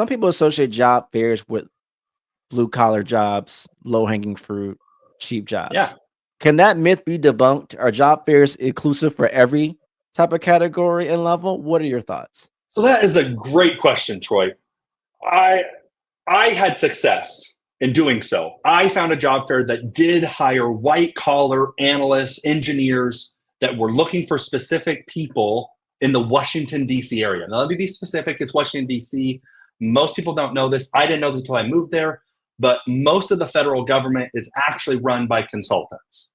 Some people associate job fairs with blue collar jobs, low hanging fruit, cheap Yeah. jobs. Can that myth be debunked? Are job fairs inclusive for every type of category and level? What are your thoughts? So that is a great question, Troy. I I had success in doing so. I found a job fair that did hire white collar analysts, engineers that were looking for specific people in the Washington, D.C. area. Now, let me be specific. It's Washington, D.C. Most people don't know this. I didn't know this until I moved there. But most of the federal government is actually run by consultants.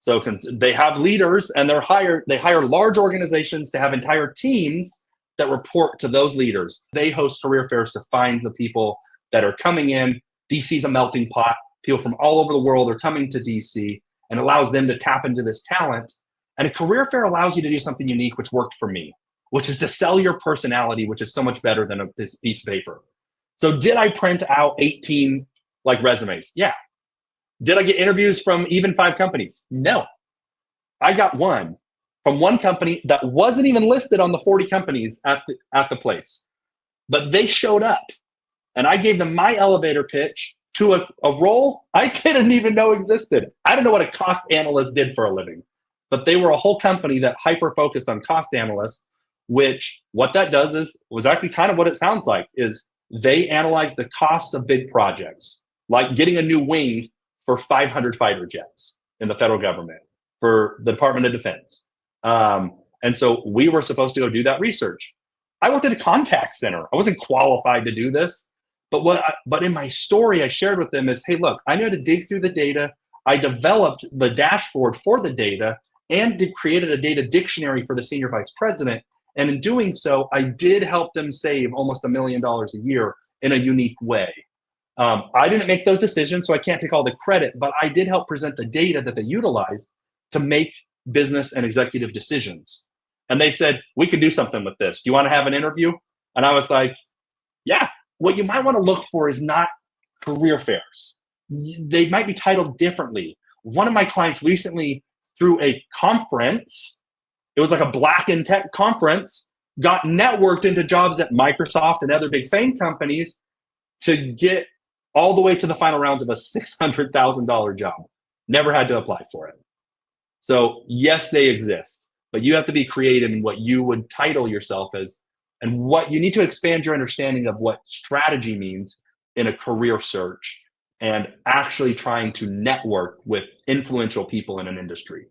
So they have leaders and they hire large organizations to have entire teams that report to those leaders. They host career fairs to find the people that are coming in. DC's a melting pot. People from all over the world are coming to DC and allows them to tap into this talent. And a career fair allows you to do something unique, which worked for me, which is to sell your personality, which is so much better than a piece of paper. So did I print out 18 resumes? Yeah. Did I get interviews from even 5 companies? No. I got one from one company that wasn't even listed on the 40 companies at the place. But they showed up and I gave them my elevator pitch to a role I didn't even know existed. I didn't know what a cost analyst did for a living, but they were a whole company that hyper-focused on cost analysts, which what that does was actually kind of what it sounds like, is they analyze the costs of big projects, like getting a new wing for 500 fighter jets in the federal government, for the Department of Defense. And so we were supposed to go do that research. I worked at a contact center. I wasn't qualified to do this. But in my story, I shared with them is, hey, look, I know how to dig through the data. I developed the dashboard for the data and created a data dictionary for the senior vice president. And in doing so, I did help them save almost $1 million a year in a unique way. I didn't make those decisions, so I can't take all the credit, but I did help present the data that they utilized to make business and executive decisions. And they said, we could do something with this. Do you want to have an interview? And I was like, yeah. What you might want to look for is not career fairs. They might be titled differently. One of my clients recently, through a conference, it was like a Black in Tech conference, got networked into jobs at Microsoft and other big fame companies to get all the way to the final rounds of a $600,000 job. Never had to apply for it. So yes, they exist, but you have to be creative in what you would title yourself as, and what you need to expand your understanding of what strategy means in a career search and actually trying to network with influential people in an industry.